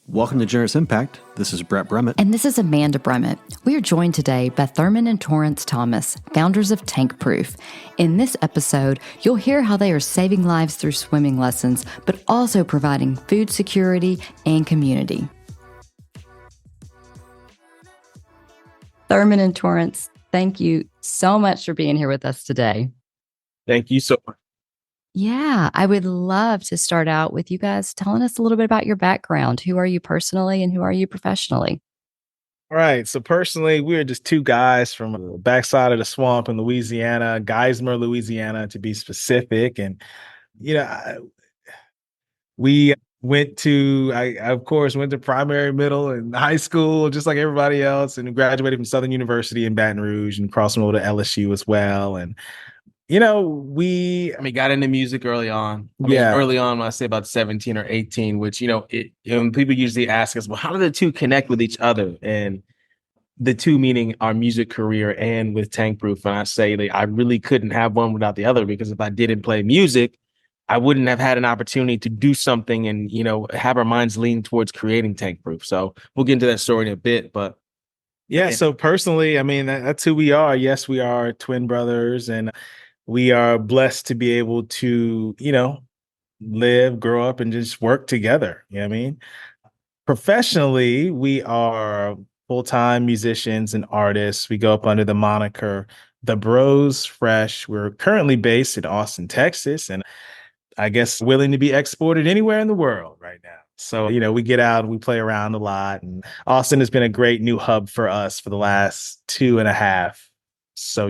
Welcome to Generous Impact. This is Brett Brummett. And this is Amanda Brummett. We are joined today by Thurman and Torrence Thomas, founders of Tankproof. In this episode, you'll hear how they are saving lives through swimming lessons, but also providing food security and community. Thurman and Torrence, thank you so much for being here with us today. Thank you so much. Yeah, I would love to start out with you guys telling us a little bit about your background. Who are you personally and who are you professionally? All right. So personally, we're just two guys from the backside of the swamp in Louisiana, Geismar, Louisiana, to be specific. And, we went to, I of course, went to primary, middle, and high school, just like everybody else, and graduated from Southern University in Baton Rouge and crossed over to LSU as well. And we got into music early on. Early on, when I say about 17 or 18, which, people usually ask us, well, how do the two connect with each other? And the two meaning our music career and with Tankproof. And I say that I really couldn't have one without the other, because if I didn't play music, I wouldn't have had an opportunity to do something and, have our minds lean towards creating Tankproof. So we'll get into that story in a bit, but yeah. So personally, that's who we are. Yes, we are twin brothers, and we are blessed to be able to, live, grow up, and just work together. You know what I mean? Professionally, we are full-time musicians and artists. We go up under the moniker The Bros Fresh. We're currently based in Austin, Texas, and I guess willing to be exported anywhere in the world right now. So, we get out and we play around a lot. And Austin has been a great new hub for us for the last 2.5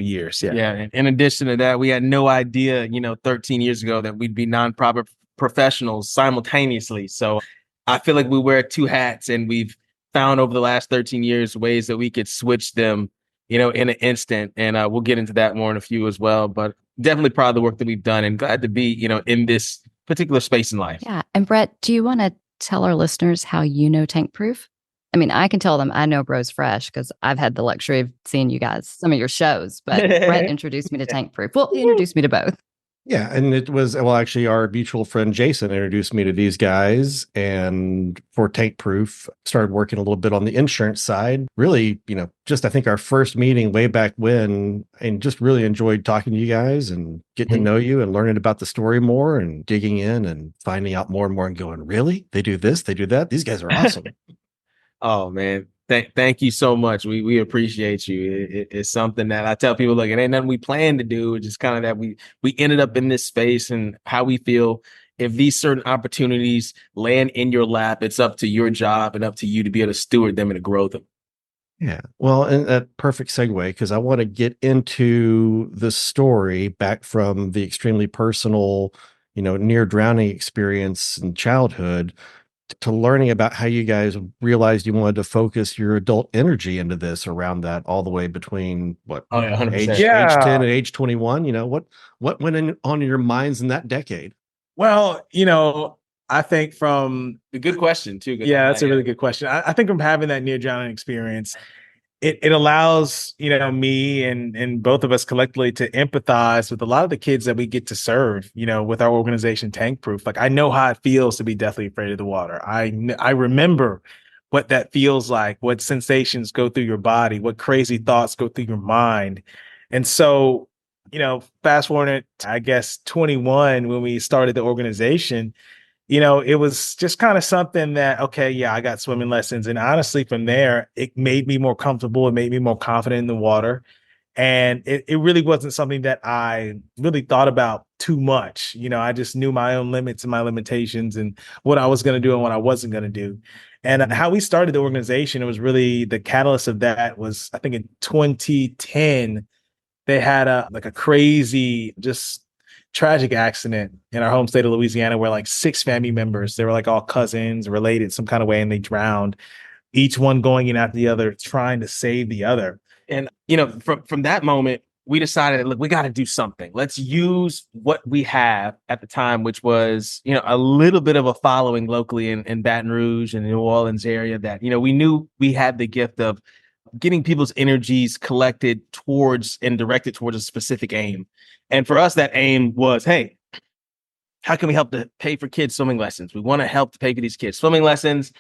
years. Yeah. And in addition to that, we had no idea, 13 years ago that we'd be nonprofit professionals simultaneously. So I feel like we wear two hats, and we've found over the last 13 years ways that we could switch them, in an instant. And we'll get into that more in a few as well. But definitely proud of the work that we've done, and glad to be, in this particular space in life. Yeah. And Brett, do you want to tell our listeners how you know Tankproof? I can tell them I know Bros Fresh because I've had the luxury of seeing you guys, some of your shows, but Brett introduced me to Tankproof. Well, he introduced me to both. Yeah. And it was, actually our mutual friend Jason introduced me to these guys, and for Tankproof, started working a little bit on the insurance side. Really, just I think our first meeting way back when, and just really enjoyed talking to you guys and getting to know you and learning about the story more and digging in and finding out more and more and going, really? They do this, they do that. These guys are awesome. Oh, man. Thank you so much. We appreciate you. It's something that I tell people, look, it ain't nothing we planned to do. It's just kind of that we ended up in this space, and how we feel if these certain opportunities land in your lap, it's up to your job and up to you to be able to steward them and to grow them. Yeah. Well, and a perfect segue, because I want to get into the story back from the extremely personal, near drowning experience in childhood to learning about how you guys realized you wanted to focus your adult energy into this around that, all the way between age 10 and age 21. What went on in your minds in that decade? Well, I think from a good question too. That's a really good question. I think from having that near drowning experience, it allows, me and both of us collectively to empathize with a lot of the kids that we get to serve, with our organization Tankproof. Like, I know how it feels to be deathly afraid of the water. I remember what that feels like, what sensations go through your body, what crazy thoughts go through your mind. And so, fast forward, I guess 21, when we started the organization, it was just kind of something that, okay, yeah, I got swimming lessons. And honestly, from there, it made me more comfortable. It made me more confident in the water. And it really wasn't something that I really thought about too much. I just knew my own limits and my limitations and what I was going to do and what I wasn't going to do. And how we started the organization, it was really the catalyst of that was, I think in 2010, they had a crazy, just tragic accident in our home state of Louisiana where 6 family members, they were all cousins, related some kind of way, and they drowned, each one going in after the other, trying to save the other. And, from that moment, we decided, look, we got to do something. Let's use what we have at the time, which was, a little bit of a following locally in Baton Rouge and New Orleans area that, we knew we had the gift of getting people's energies collected towards and directed towards a specific aim. And for us, that aim was, hey, how can we help to pay for kids' swimming lessons? We want to help to pay for these kids' swimming lessons.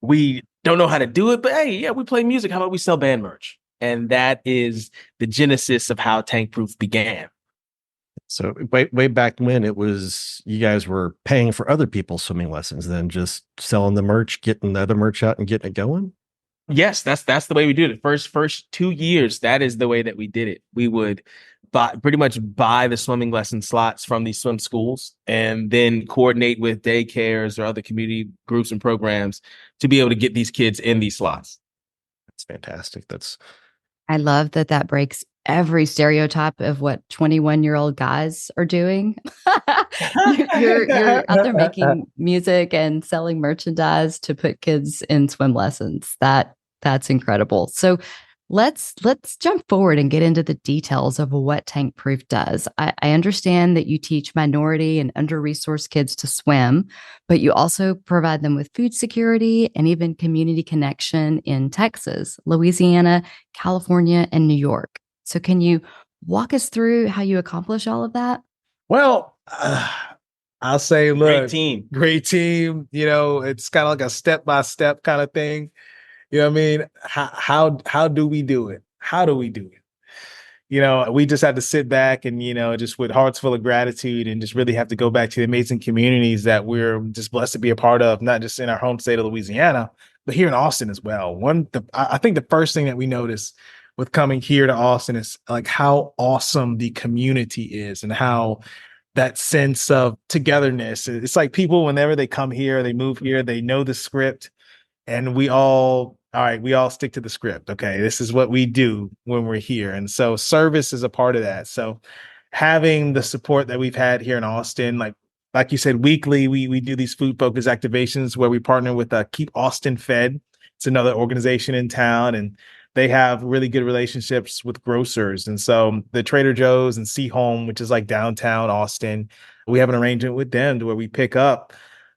we don't know how to do it, but hey, yeah, we play music. How about we sell band merch? And that is the genesis of how Tankproof began. So way back when, it was you guys were paying for other people's swimming lessons, then just selling the merch, getting the other merch out and getting it going. Yes, that's the way we did it. First 2 years, that is the way that we did it. We would pretty much buy the swimming lesson slots from these swim schools and then coordinate with daycares or other community groups and programs to be able to get these kids in these slots. That's fantastic. I love that that breaks every stereotype of what 21-year-old guys are doing. You're out there making music and selling merchandise to put kids in swim lessons. That's incredible. So let's jump forward and get into the details of what Tankproof does. I understand that you teach minority and under-resourced kids to swim, but you also provide them with food security and even community connection in Texas, Louisiana, California, and New York. So can you walk us through how you accomplish all of that? Well, I'll say, look, great team. It's kind of like a step-by-step kind of thing. You know what I mean? How do we do it? How do we do it? We just have to sit back and, just with hearts full of gratitude and just really have to go back to the amazing communities that we're just blessed to be a part of, not just in our home state of Louisiana, but here in Austin as well. I think the first thing that we noticed with coming here to Austin is like how awesome the community is and how that sense of togetherness. It's like people, whenever they come here, they move here, they know the script. And we all stick to the script. Okay, this is what we do when we're here. And so service is a part of that. So having the support that we've had here in Austin, like you said, weekly, we do these food focused activations where we partner with Keep Austin Fed. It's another organization in town, and they have really good relationships with grocers. And so the Trader Joe's and Sea Home, which is like downtown Austin, we have an arrangement with them to where we pick up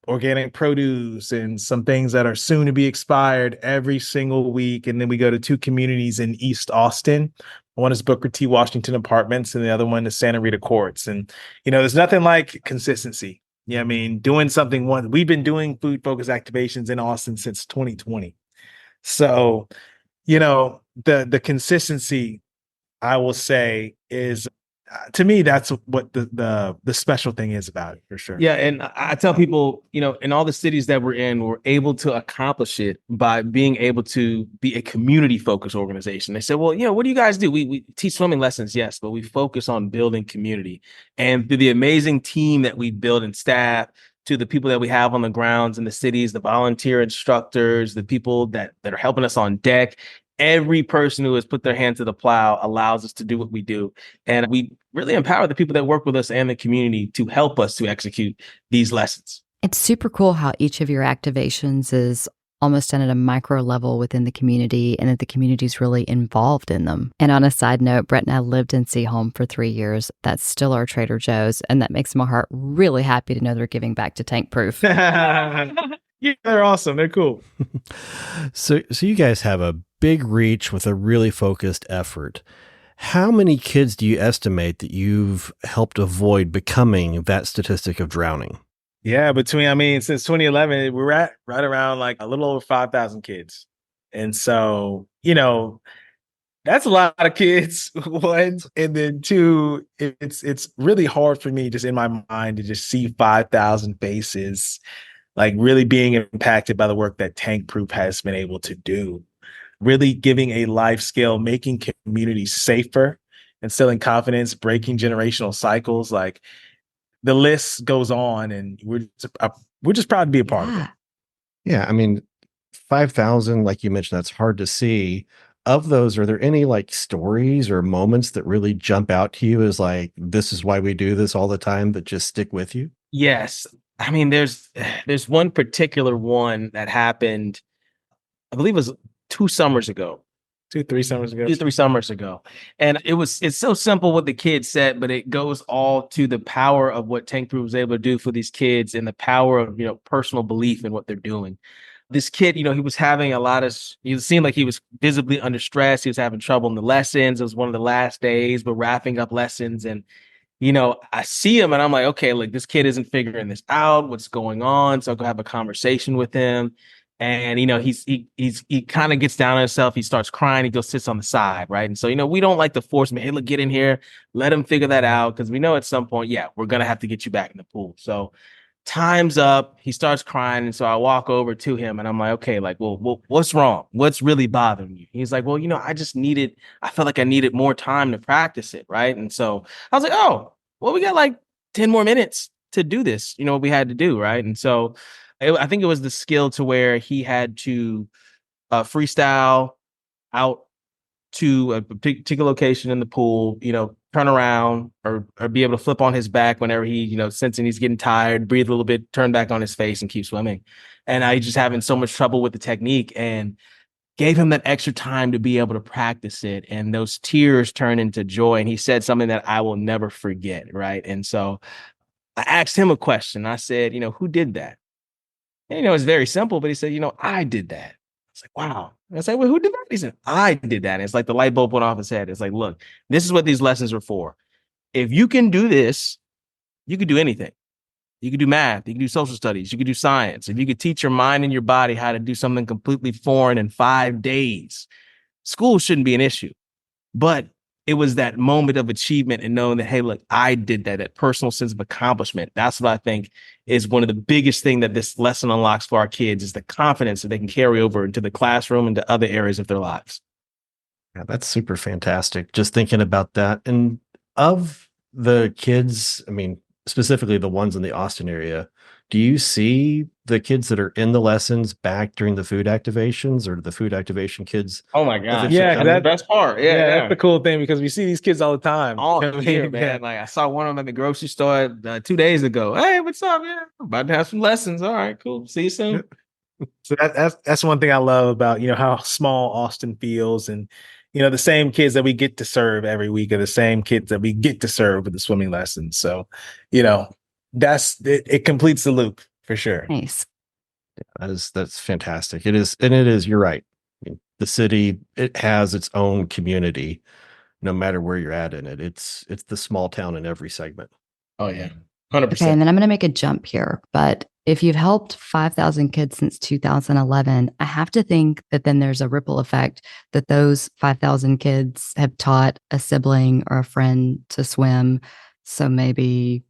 organic produce and some things that are soon to be expired every single week. And then we go to 2 communities in East Austin. One is Booker T. Washington Apartments, and the other one is Santa Rita Courts. And, there's nothing like consistency. Yeah, I mean, doing something we've been doing food focused activations in Austin since 2020. So, the consistency, I will say, is to me, that's what the special thing is about it, for sure. Yeah. And I tell people, in all the cities that we're in, we're able to accomplish it by being able to be a community focused organization. They said, well, what do you guys do? We teach swimming lessons. Yes, but we focus on building community. And through the amazing team that we build and staff, to the people that we have on the grounds in the cities, the volunteer instructors, the people that are helping us on deck, every person who has put their hand to the plow allows us to do what we do. And we really empower the people that work with us and the community to help us to execute these lessons. It's super cool how each of your activations is almost done at a micro level within the community and that the community is really involved in them. And on a side note, Brett and I lived in Sea Home for 3 years. That's still our Trader Joe's. And that makes my heart really happy to know they're giving back to Tankproof. Yeah, they're awesome. They're cool. So you guys have a big reach with a really focused effort. How many kids do you estimate that you've helped avoid becoming that statistic of drowning? Yeah, since 2011, we're at right around like a little over 5,000 kids. And so, that's a lot of kids, one. And then two, it's really hard for me just in my mind to just see 5,000 faces like really being impacted by the work that Tankproof has been able to do. Really giving a life skill, making communities safer, instilling confidence, breaking generational cycles. Like the list goes on, and we're just proud to be a part of it. Yeah, I mean, 5,000, like you mentioned, that's hard to see. Of those, are there any like stories or moments that really jump out to you as like, this is why we do this all the time, that just stick with you? Yes. I mean, there's one particular one that happened, I believe it was 2 summers ago. 3 summers ago. 3 summers ago. And it's so simple what the kids said, but it goes all to the power of what Tankproof was able to do for these kids and the power of, personal belief in what they're doing. This kid, he was having it seemed like he was visibly under stress. He was having trouble in the lessons. It was one of the last days, but wrapping up lessons. And, I see him and I'm like, okay, look, this kid isn't figuring this out. What's going on? So I'll go have a conversation with him. And he kind of gets down on himself. He starts crying. He goes sits on the side, right? And so we don't like to force him. Hey, look, get in here. Let him figure that out because we know at some point, yeah, we're gonna have to get you back in the pool. So time's up. He starts crying, and so I walk over to him, and I'm like, okay, like, well, what's wrong? What's really bothering you? He's like, well, I felt like I needed more time to practice it, right? And so I was like, oh, well, we got like 10 more minutes to do this. What we had to do, right? And so I think it was the skill to where he had to freestyle out to a particular location in the pool, turn around or be able to flip on his back whenever he, sensing he's getting tired, breathe a little bit, turn back on his face and keep swimming. And I just having so much trouble with the technique and gave him that extra time to be able to practice it. And those tears turned into joy. And he said something that I will never forget. Right. And so I asked him a question. I said, who did that? And, it's very simple, but he said, I did that. It's like, wow. I said, well, who did that? He said, I did that. And it's like the light bulb went off his head. It's like, look, this is what these lessons are for. If you can do this, you can do anything. You can do math. You can do social studies. You can do science. If you could teach your mind and your body how to do something completely foreign in 5 days, school shouldn't be an issue. But it was that moment of achievement and knowing that, hey, look, I did that personal sense of accomplishment. That's what I think is one of the biggest things that this lesson unlocks for our kids is the confidence that they can carry over into the classroom and to other areas of their lives. Yeah, that's super fantastic. Just thinking about that. And of the kids, I mean, specifically the ones in the Austin area, do you see the kids that are in the lessons back during the food activations, or the food activation kids? Oh my God. Yeah, that's the best part. Yeah, that's the cool thing because we see these kids all the time. All year, man. Like I saw one of them at the grocery store 2 days ago. Hey, what's up? Yeah, I'm about to have some lessons. All right, cool. See you soon. So that's one thing I love about, how small Austin feels. And, the same kids that we get to serve every week are the same kids that we get to serve with the swimming lessons. So, that's it completes the loop for sure. Nice. That's fantastic. It is, you're right. I mean, the city, it has its own community, no matter where you're at in it. It's the small town in every segment. Oh yeah. 100%. Okay, and then I'm going to make a jump here, but if you've helped 5,000 kids since 2011, I have to think that then there's a ripple effect that those 5,000 kids have taught a sibling or a friend to swim. So maybe.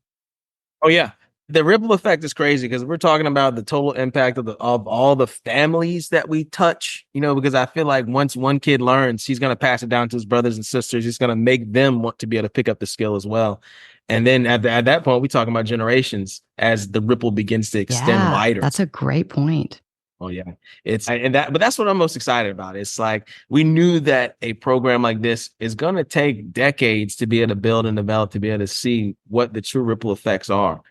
Oh yeah. The ripple effect is crazy because we're talking about the total impact of all the families that we touch, because I feel like once one kid learns, he's going to pass it down to his brothers and sisters. He's going to make them want to be able to pick up the skill as well. And then at that point, we're talking about generations as the ripple begins to extend wider. That's a great point. Oh yeah. But that's what I'm most excited about. It's like, we knew that a program like this is going to take decades to be able to build and develop, to be able to see what the true ripple effects are.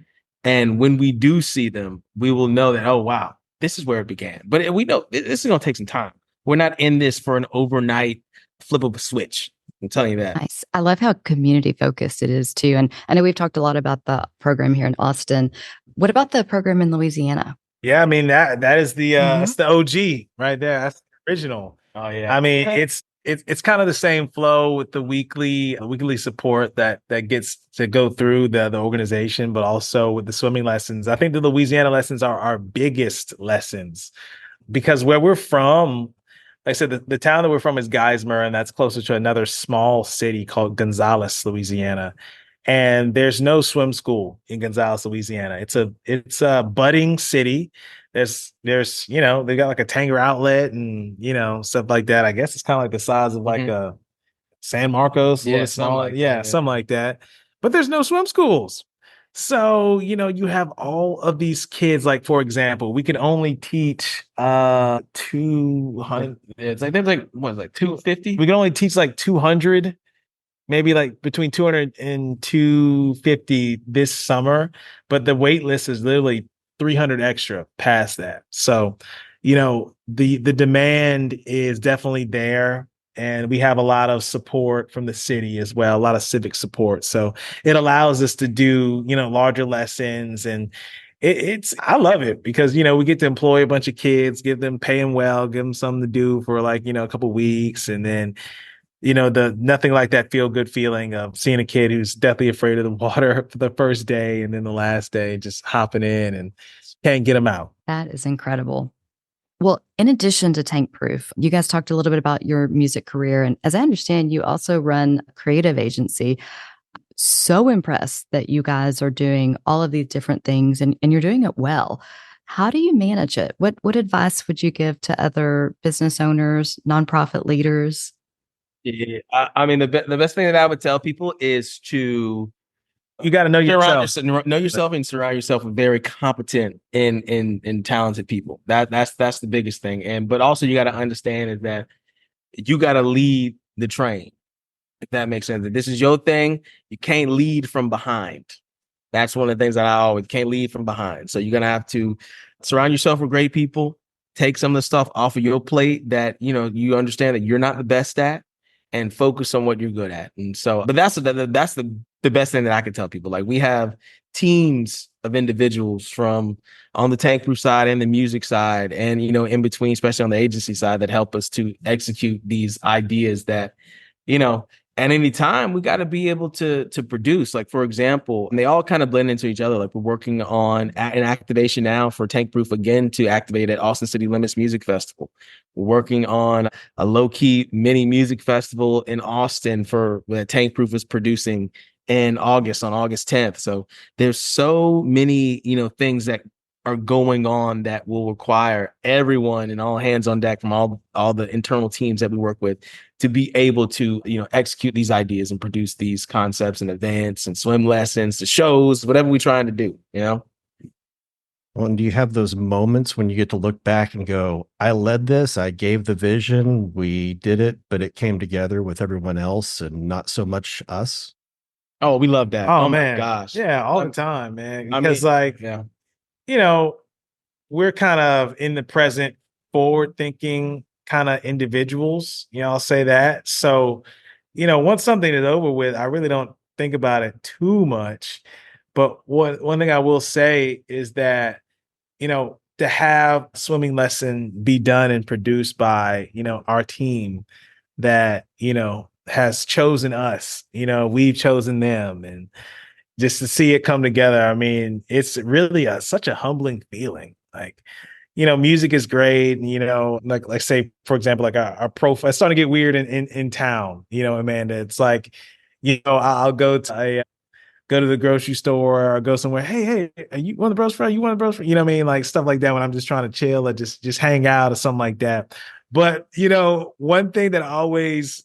And when we do see them, we will know that, oh, wow, this is where it began. But we know this is going to take some time. We're not in this for an overnight flip of a switch. I'm telling you that. Nice. I love how community focused it is too. And I know we've talked a lot about the program here in Austin. What about the program in Louisiana? Yeah, I mean, that is the that's the OG right there. That's the original. Oh yeah. I mean, it's kind of the same flow with the weekly support that gets to go through the organization, but also with the swimming lessons. I think the Louisiana lessons are our biggest lessons because where we're from, like I said, the town that we're from is Geismar, and that's closer to another small city called Gonzales, Louisiana. And there's no swim school in Gonzales, Louisiana. It's a budding city. There's they got like a Tanger outlet and stuff like that. I guess it's kind of like the size of like a San Marcos, something like that. But there's no swim schools. So, you have all of these kids, like, for example, we can only teach 200. It's like, there's like, what, like 250? We can only teach like 200, maybe like between 200 and 250 this summer. But the wait list is literally 300 extra past that. So, the demand is definitely there. And we have a lot of support from the city as well, a lot of civic support. So it allows us to do, larger lessons. And I love it because, we get to employ a bunch of kids, pay them well, give them something to do for like, a couple weeks. And then, the nothing like that feel good feeling of seeing a kid who's deathly afraid of the water for the first day. And then the last day, just hopping in and can't get them out. That is incredible. Well, in addition to Tankproof, you guys talked a little bit about your music career. And as I understand, you also run a creative agency. So impressed that you guys are doing all of these different things and you're doing it well. How do you manage it? What advice would you give to other business owners, nonprofit leaders? Yeah, I mean, the best thing that I would tell people is to You got to know yourself. know yourself and surround yourself with very competent and talented people. That's the biggest thing. And but also you got to understand is that you got to lead the train. If that makes sense. If this is your thing, you can't lead from behind. That's one of the things that I always can't lead from behind. So you're gonna have to surround yourself with great people, take some of the stuff off of your plate that you understand that you're not the best at, and focus on what you're good at. And so, but that's the best thing that I can tell people. Like we have teams of individuals from on the Tankproof side and the music side, and in between, especially on the agency side, that help us to execute these ideas that you know at any time we got to be able to produce. Like for example, and they all kind of blend into each other. Like we're working on an activation now for Tankproof again to activate at Austin City Limits Music Festival. We're working on a low-key mini music festival in Austin for that Tankproof is producing in August, on August 10th. So there's so many things that are going on that will require everyone and all hands on deck from all the internal teams that we work with to be able to execute these ideas and produce these concepts and events and swim lessons to shows, whatever we're trying to do. Well, and do you have those moments when you get to look back and go, I led this, I gave the vision, we did it, but it came together with everyone else and not so much us? Oh, we love that. Oh, my man. gosh. Yeah, all the time, man. I Because mean, yeah. We're kind of in the present, forward thinking kind of individuals. I'll say that. So, once something is over with, I really don't think about it too much. But one thing I will say is that, to have a swimming lesson be done and produced by, our team that, has chosen us, we've chosen them, and just to see it come together. I mean, it's really such a humbling feeling. Like, music is great. And, like say, for example, like our profile, it's starting to get weird in town, Amanda. It's like, I'll go to the grocery store or go somewhere. Hey, are you one of the bros friend? You one of the bros friend? You know what I mean? Like stuff like that when I'm just trying to chill or just hang out or something like that. But, one thing that always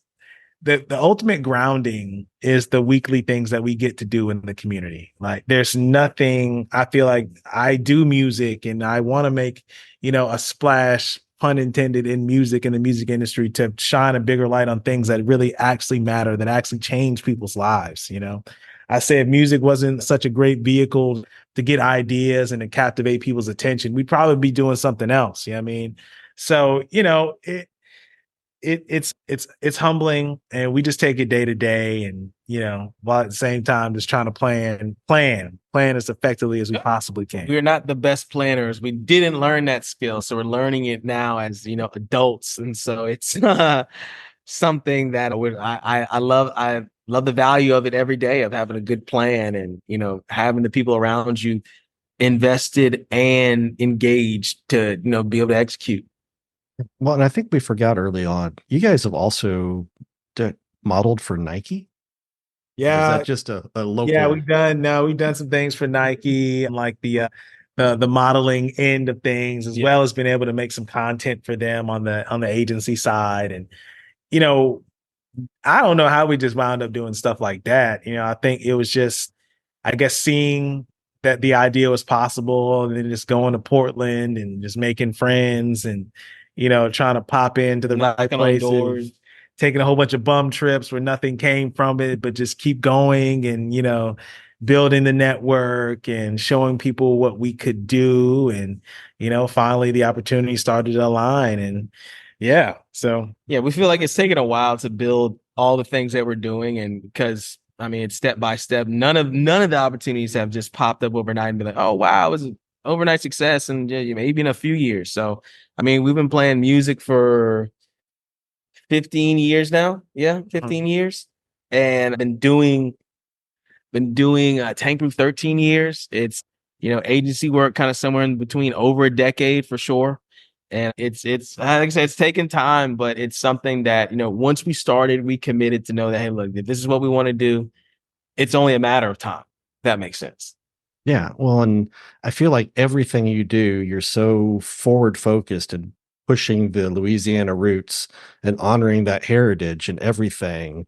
the ultimate grounding is the weekly things that we get to do in the community. Like there's nothing, I feel like I do music and I want to make, a splash, pun intended, in music, in the music industry, to shine a bigger light on things that really actually matter, that actually change people's lives. I say if music wasn't such a great vehicle to get ideas and to captivate people's attention, we'd probably be doing something else. You know what I mean? So, it's humbling, and we just take it day to day, and while at the same time just trying to plan as effectively as we possibly can. We're not the best planners. We didn't learn that skill, so we're learning it now as adults, and so it's something that I love. I love the value of it every day, of having a good plan and having the people around you invested and engaged to be able to execute. Well, and I think we forgot early on, you guys have also modeled for Nike. Yeah. Is that just a local? Yeah, we've done some things for Nike, and like the modeling end of things, as well as being able to make some content for them on the agency side. And, I don't know how we just wound up doing stuff like that. I think it was just, I guess, seeing that the idea was possible, and then just going to Portland and just making friends and, trying to pop into the right places, taking a whole bunch of bum trips where nothing came from it, but just keep going and, building the network and showing people what we could do. And, finally the opportunity started to align. And we feel like it's taken a while to build all the things that we're doing. And because it's step by step, none of the opportunities have just popped up overnight and be like, oh wow, it was an overnight success. And maybe in a few years. So, we've been playing music for 15 years now. Yeah, 15 years. And I've been doing Tankproof 13 years. It's, agency work kind of somewhere in between, over a decade for sure. And it's like I said, it's taken time, but it's something that, once we started, we committed to know that, hey, look, if this is what we want to do, it's only a matter of time. If that makes sense. Yeah. Well, and I feel like everything you do, you're so forward focused and pushing the Louisiana roots and honoring that heritage and everything.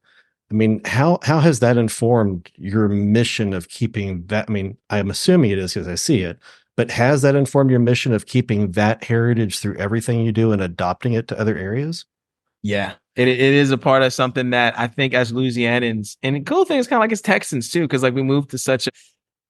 I mean, how has that informed your mission of keeping that? I mean, I'm assuming it is because I see it, but has that informed your mission of keeping that heritage through everything you do and adopting it to other areas? Yeah, it is a part of something that I think as Louisianans, and the cool thing is kind of like as Texans too, because like we moved to such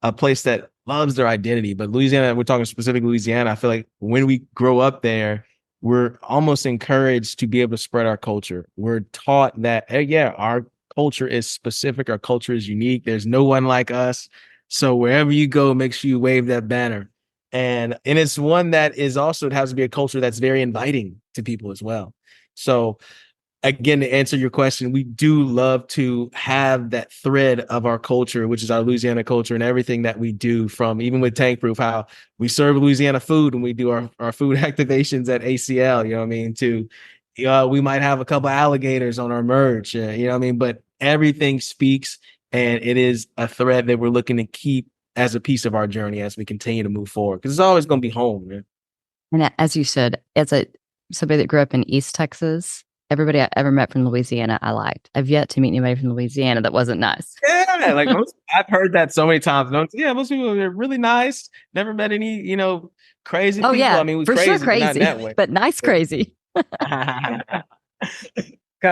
a place that loves their identity. But Louisiana, we're talking specific Louisiana. I feel like when we grow up there, we're almost encouraged to be able to spread our culture. We're taught that, hey, yeah, our culture is specific. Our culture is unique. There's no one like us. So wherever you go, make sure you wave that banner. And it's one that is also, it has to be a culture that's very inviting to people as well. So again, to answer your question, we do love to have that thread of our culture, which is our Louisiana culture, and everything that we do, from even with Tankproof, how we serve Louisiana food when we do our food activations at ACL, you know what I mean? To, we might have a couple alligators on our merch, you know what I mean? But everything speaks, and it is a thread that we're looking to keep as a piece of our journey as we continue to move forward, because it's always going to be home, man. And as you said, as somebody that grew up in East Texas, everybody I ever met from Louisiana, I liked. I've yet to meet anybody from Louisiana that wasn't nice. Yeah, like I've heard that so many times. Most people are really nice. Never met any, crazy people. Yeah, I mean, we for crazy, sure but not crazy, in that way. but nice crazy. Kind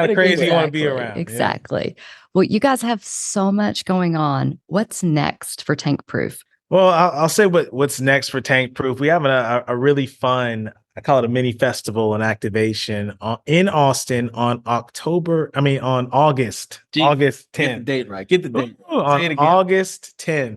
of crazy you want to be around. Exactly. Yeah. Well, you guys have so much going on. What's next for Tankproof? Well, I'll say what's next for Tankproof. We have a really fun, I call it a mini festival and activation in Austin on August 10th. Get the date right. Get the date. On August 10th.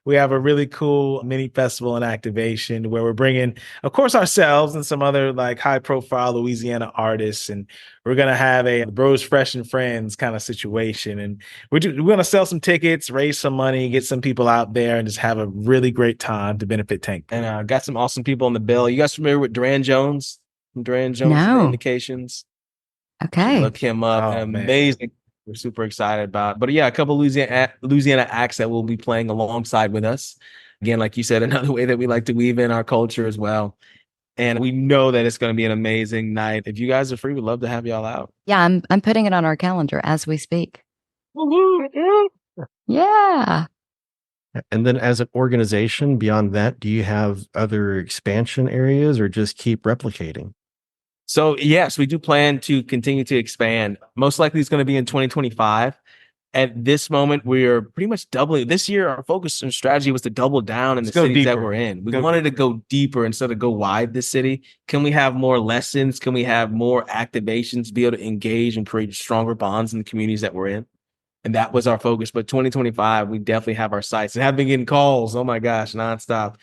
We have a really cool mini festival and activation where we're bringing, of course, ourselves and some other like high profile Louisiana artists. And we're going to have a Bros, Fresh and Friends kind of situation. And we're going to sell some tickets, raise some money, get some people out there, and just have a really great time to benefit Tank. And got some awesome people on the bill. You guys familiar with Duran Jones? Duran Jones No. Indications. Okay. Look him up. Amazing. Man. We're super excited about. But yeah, a couple of Louisiana acts that will be playing alongside with us. Again, like you said, another way that we like to weave in our culture as well. And we know that it's going to be an amazing night. If you guys are free, we'd love to have y'all out. Yeah, I'm putting it on our calendar as we speak. Yeah. And then as an organization, beyond that, do you have other expansion areas or just keep replicating? So yes, we do plan to continue to expand. Most likely it's going to be in 2025. At this moment, we are pretty much doubling. This year, our focus and strategy was to double down in the cities that we're in. We wanted to go deeper instead of go wide this city. Can we have more lessons? Can we have more activations, be able to engage and create stronger bonds in the communities that we're in? And that was our focus. But 2025, we definitely have our sights and have been getting calls. Oh my gosh, nonstop.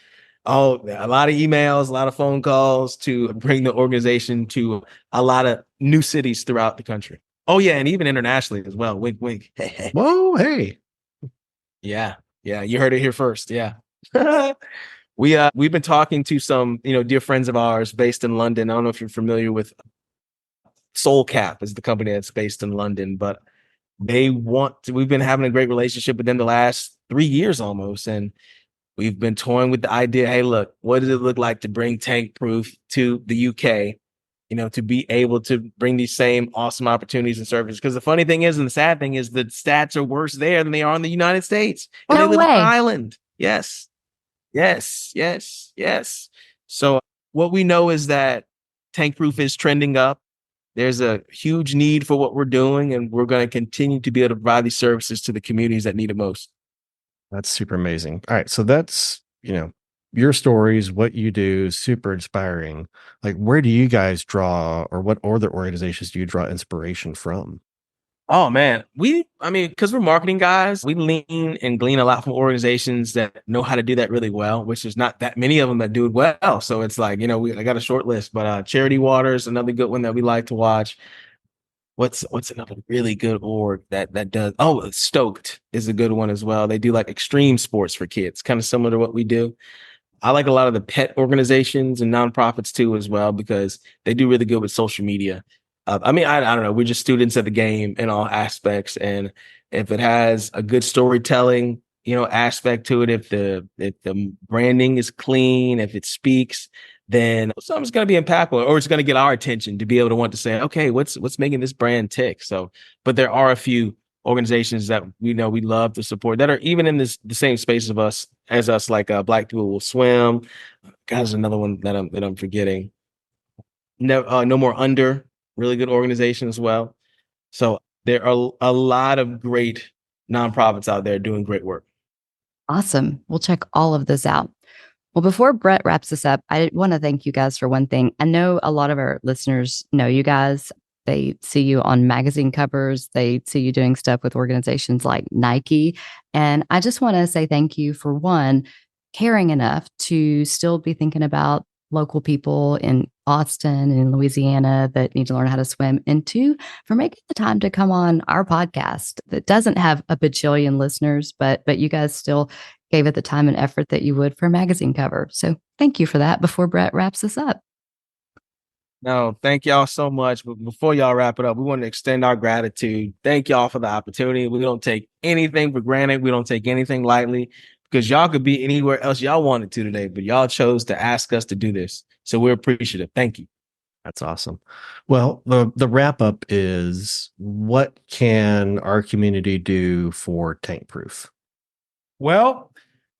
Oh, a lot of emails, a lot of phone calls to bring the organization to a lot of new cities throughout the country. Oh yeah, and even internationally as well. Wink, wink. Whoa, hey. Yeah, you heard it here first. Yeah. We've been talking to some, dear friends of ours based in London. I don't know if you're familiar with Soul Cap is the company that's based in London, but we've been having a great relationship with them the last 3 years almost. And we've been toying with the idea, hey, look, what does it look like to bring Tankproof to the UK? To be able to bring these same awesome opportunities and services. Because the funny thing is, and the sad thing is, the stats are worse there than they are in the United States. And no they live way. on an island. Yes. So what we know is that Tankproof is trending up. There's a huge need for what we're doing, and we're going to continue to be able to provide these services to the communities that need it most. That's super amazing. All right. So that's, your stories, what you do, super inspiring. Like, where do you guys draw, or what other organizations do you draw inspiration from? Oh man, because we're marketing guys, we lean and glean a lot from organizations that know how to do that really well, which is not that many of them that do it well. So it's like, I got a short list, but Charity Waters, another good one that we like to watch. What's another really good org that does? Oh, Stoked is a good one as well. They do like extreme sports for kids, kind of similar to what we do. I like a lot of the pet organizations and nonprofits too, as well, because they do really good with social media. I mean, I don't know. We're just students of the game in all aspects. And if it has a good storytelling, aspect to it, if the branding is clean, if it speaks, then something's going to be impactful, or it's going to get our attention to be able to want to say, okay, what's making this brand tick? So, but there are a few organizations that we love to support that are even in the same space as us, like Black People Will Swim. God, there's another one that I'm forgetting. No More Under, really good organization as well. So there are a lot of great nonprofits out there doing great work. Awesome. We'll check all of this out. Well, before Brett wraps this up, I want to thank you guys for one thing. I know a lot of our listeners know you guys. They see you on magazine covers. They see you doing stuff with organizations like Nike. And I just want to say thank you for, one, caring enough to still be thinking about local people in Austin and in Louisiana that need to learn how to swim, and two, for making the time to come on our podcast that doesn't have a bajillion listeners, but you guys still gave it the time and effort that you would for a magazine cover. So thank you for that before Brett wraps us up. No, thank y'all so much. But before y'all wrap it up, we want to extend our gratitude. Thank y'all for the opportunity. We don't take anything for granted. We don't take anything lightly, because y'all could be anywhere else y'all wanted to today, but y'all chose to ask us to do this. So we're appreciative. Thank you. That's awesome. Well, the wrap up is, what can our community do for Tankproof? Well,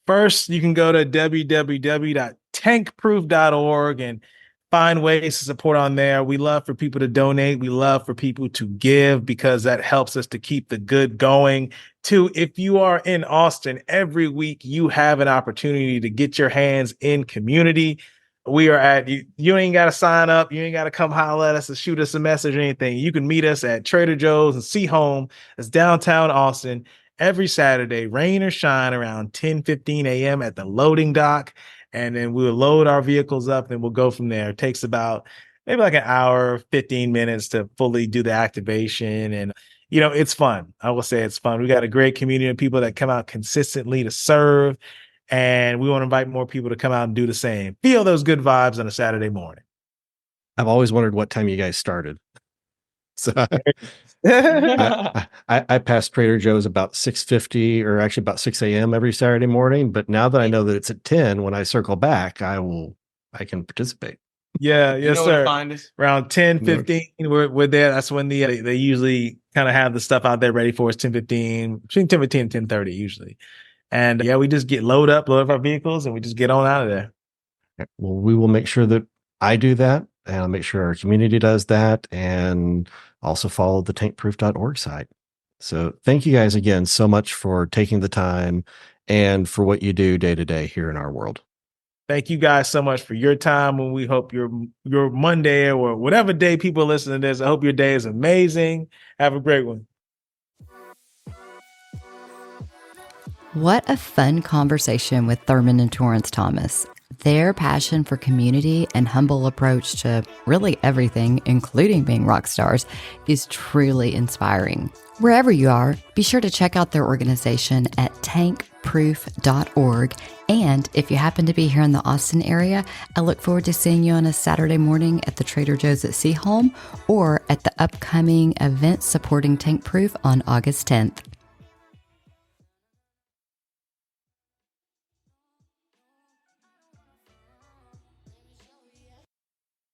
first, you can go to www.tankproof.org and find ways to support on there. We love for people to donate. We love for people to give, because that helps us to keep the good going. Two, if you are in Austin, every week you have an opportunity to get your hands in community. We are at, you ain't got to sign up. You ain't got to come holler at us or shoot us a message or anything. You can meet us at Trader Joe's and Seahome. That's downtown Austin every Saturday, rain or shine, around 10:15 a.m. at the loading dock. And then we'll load our vehicles up and we'll go from there. It takes about maybe like an hour, 15 minutes to fully do the activation. And, it's fun. I will say it's fun. We got a great community of people that come out consistently to serve. And we want to invite more people to come out and do the same. Feel those good vibes on a Saturday morning. I've always wondered what time you guys started. So I pass Trader Joe's about 6:50, or actually about 6 a.m. every Saturday morning. But now that I know that it's at 10, when I circle back, I can participate. Yeah, yes, sir. Find us around 10:15, we're there. That's when they usually kind of have the stuff out there ready for us. 10:15, between 10:15 and 10:30 usually. And we just load up our vehicles, and we just get on out of there. Well, we will make sure that I do that, and I'll make sure our community does that, and also follow the tankproof.org site. So thank you guys again so much for taking the time and for what you do day to day here in our world. Thank you guys so much for your time, and we hope your Monday or whatever day people listen to this, I hope your day is amazing. Have a great one. What a fun conversation with Thurman and Torrence Thomas. Their passion for community and humble approach to really everything, including being rock stars, is truly inspiring. Wherever you are, be sure to check out their organization at tankproof.org. And if you happen to be here in the Austin area, I look forward to seeing you on a Saturday morning at the Trader Joe's at Seahome, or at the upcoming event supporting Tankproof on August 10th.